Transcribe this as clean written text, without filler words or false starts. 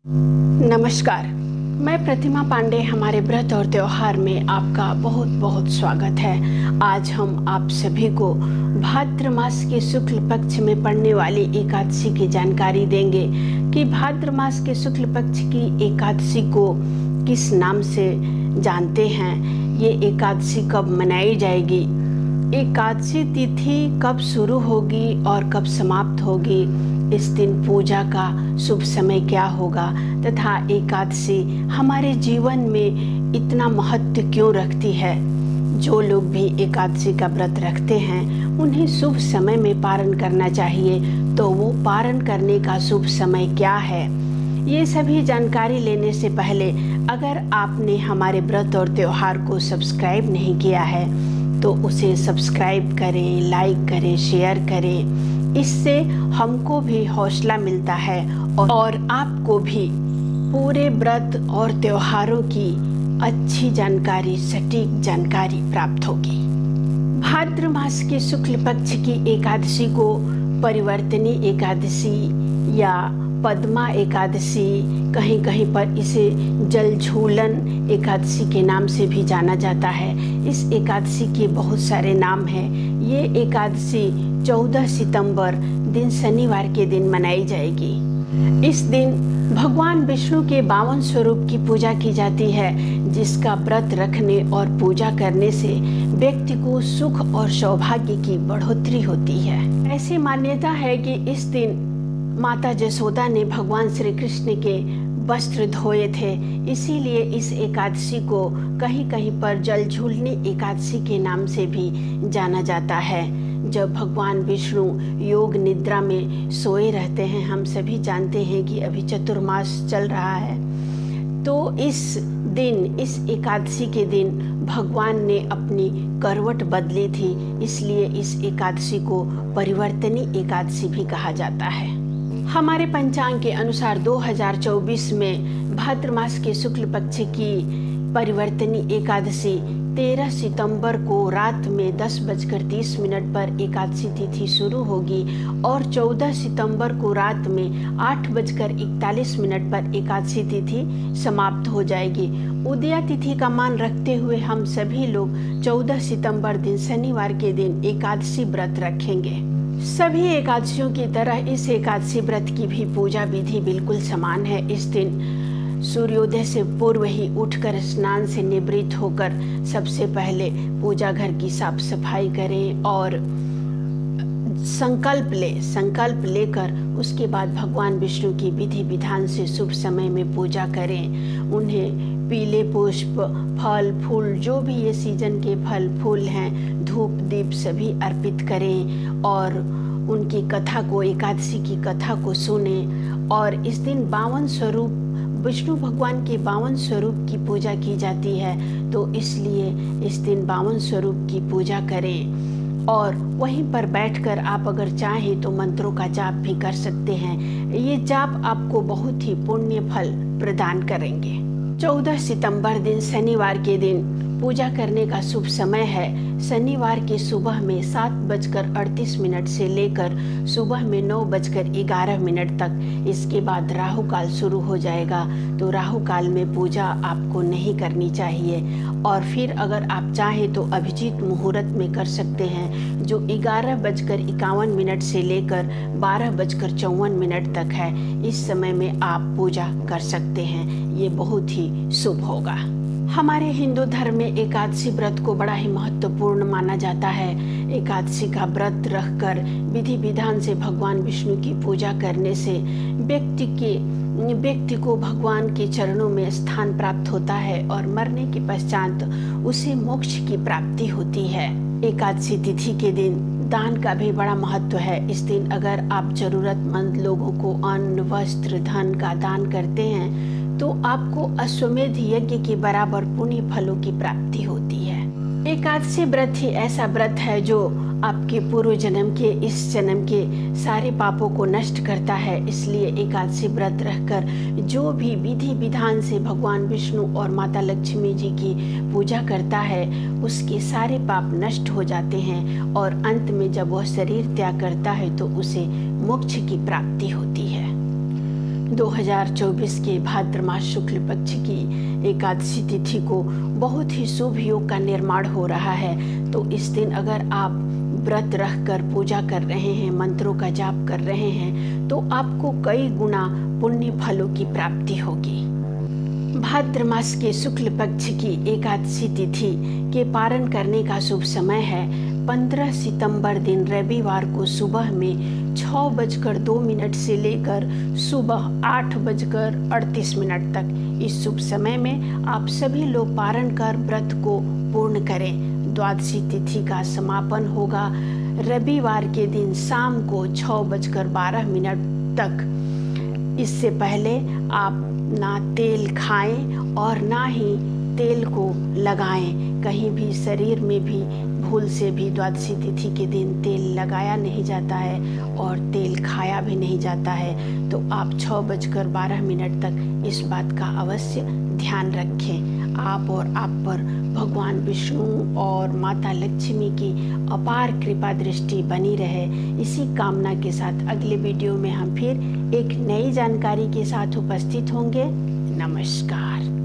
नमस्कार, मैं प्रतिमा पांडे। हमारे व्रत और त्योहार में आपका बहुत बहुत स्वागत है। आज हम आप सभी को भाद्र मास के शुक्ल पक्ष में पड़ने वाली एकादशी की जानकारी देंगे कि भाद्र मास के शुक्ल पक्ष की एकादशी को किस नाम से जानते हैं, ये एकादशी कब मनाई जाएगी, एकादशी तिथि कब शुरू होगी और कब समाप्त होगी, इस दिन पूजा का शुभ समय क्या होगा तथा एकादशी हमारे जीवन में इतना महत्व क्यों रखती है। जो लोग भी एकादशी का व्रत रखते हैं उन्हें शुभ समय में पारण करना चाहिए, तो वो पारण करने का शुभ समय क्या है, ये सभी जानकारी लेने से पहले अगर आपने हमारे व्रत और त्योहार को सब्सक्राइब नहीं किया है तो उसे सब्सक्राइब करें, लाइक करें, शेयर करें। इससे हमको भी हौसला मिलता है और आपको भी पूरे व्रत और त्योहारों की अच्छी जानकारी, सटीक जानकारी प्राप्त होगी। भाद्र मास के शुक्ल पक्ष की एकादशी को परिवर्तनी एकादशी या पद्मा एकादशी, कहीं कहीं पर इसे जलझूलन एकादशी के नाम से भी जाना जाता है। इस एकादशी के बहुत सारे नाम हैं। ये एकादशी 14 सितंबर दिन शनिवार के दिन मनाई जाएगी। इस दिन भगवान विष्णु के 52 स्वरूप की पूजा की जाती है, जिसका व्रत रखने और पूजा करने से व्यक्ति को सुख और सौभाग्य की बढ़ोतरी होती है। ऐसी मान्यता है कि इस दिन माता जसोदा ने भगवान श्री कृष्ण के वस्त्र धोए थे, इसीलिए इस एकादशी को कहीं कहीं पर जलझूलनी एकादशी के नाम से भी जाना जाता है। जब भगवान विष्णु योग निद्रा में सोए रहते हैं, हम सभी जानते हैं कि अभी चतुर्मास चल रहा है, तो इस दिन, इस एकादशी के दिन भगवान ने अपनी करवट बदली थी, इसलिए इस एकादशी को परिवर्तनी एकादशी भी कहा जाता है। हमारे पंचांग के अनुसार 2024 में भाद्र मास के शुक्ल पक्ष की परिवर्तनी एकादशी 13 सितंबर को रात में 10:30 पर एकादशी तिथि शुरू होगी और 14 सितंबर को रात में 8:41 पर एकादशी तिथि समाप्त हो जाएगी। उदया तिथि का मान रखते हुए हम सभी लोग 14 सितंबर दिन शनिवार के दिन एकादशी व्रत रखेंगे। सभी एकादशियों की तरह इस एकादशी व्रत की भी पूजा विधि बिल्कुल समान है। इस दिन सूर्योदय से पूर्व ही उठकर स्नान से निवृत्त होकर सबसे पहले पूजा घर की साफ सफाई करें और संकल्प लेकर उसके बाद भगवान विष्णु की विधि विधान से शुभ समय में पूजा करें। उन्हें पीले पुष्प, फल फूल, जो भी ये सीजन के फल फूल हैं, धूप दीप सभी अर्पित करें और उनकी कथा को, एकादशी की कथा को सुने। और इस दिन 52 स्वरूप, विष्णु भगवान के 52 स्वरूप की पूजा की जाती है, तो इसलिए इस दिन 52 स्वरूप की पूजा करें। और वहीं पर बैठकर आप अगर चाहें तो मंत्रों का जाप भी कर सकते हैं। ये जाप आपको बहुत ही पुण्य फल प्रदान करेंगे। 14 सितंबर दिन शनिवार के दिन पूजा करने का शुभ समय है। शनिवार की सुबह में 7:38 से लेकर सुबह में 9:11 तक। इसके बाद राहु काल शुरू हो जाएगा, तो राहु काल में पूजा आपको नहीं करनी चाहिए। और फिर अगर आप चाहें तो अभिजीत मुहूर्त में कर सकते हैं, जो 11:51 से लेकर 12:54 तक है। इस समय में आप पूजा कर सकते हैं, ये बहुत ही शुभ होगा। हमारे हिंदू धर्म में एकादशी व्रत को बड़ा ही महत्वपूर्ण माना जाता है। एकादशी का व्रत रखकर विधि विधान से भगवान विष्णु की पूजा करने से व्यक्ति को भगवान के चरणों में स्थान प्राप्त होता है और मरने के पश्चात उसे मोक्ष की प्राप्ति होती है। एकादशी तिथि के दिन दान का भी बड़ा महत्व है। इस दिन अगर आप जरूरतमंद लोगों को अन्न, वस्त्र, धन का दान करते हैं तो आपको अश्वमेध यज्ञ के बराबर पुण्य फलों की प्राप्ति होती है। एकादशी व्रत ही ऐसा व्रत है जो आपके पूर्व जन्म के, इस जन्म के सारे पापों को नष्ट करता है। इसलिए एकादशी व्रत रखकर जो भी विधि विधान से भगवान विष्णु और माता लक्ष्मी जी की पूजा करता है, उसके सारे पाप नष्ट हो जाते हैं और अंत में जब वह शरीर त्याग करता है तो उसे मोक्ष की प्राप्ति होती है। 2024 के भाद्र मास शुक्ल पक्ष की एकादशी तिथि को बहुत ही शुभ योग का निर्माण हो रहा है। तो इस दिन अगर आप व्रत रखकर पूजा कर रहे हैं, मंत्रों का जाप कर रहे हैं, तो आपको कई गुना पुण्य फलों की प्राप्ति होगी। भाद्र मास के शुक्ल पक्ष की एकादशी तिथि के पारण करने का शुभ समय है 15 सितंबर दिन रविवार को सुबह में 6:02 से लेकर सुबह 8:38 तक। इस शुभ समय में आप सभी लोग पारण कर व्रत को पूर्ण करें। द्वादशी तिथि का समापन होगा रविवार के दिन शाम को 6:12 तक। इससे पहले आप ना तेल खाएं और ना ही तेल को लगाएं। कहीं भी शरीर में भी भूल से भी द्वादशी तिथि के दिन तेल लगाया नहीं जाता है और तेल खाया भी नहीं जाता है। तो आप 6:12 तक इस बात का अवश्य ध्यान रखें। आप और आप पर भगवान विष्णु और माता लक्ष्मी की अपार कृपा दृष्टि बनी रहे, इसी कामना के साथ अगले वीडियो में हम फिर एक नई जानकारी के साथ उपस्थित होंगे। नमस्कार।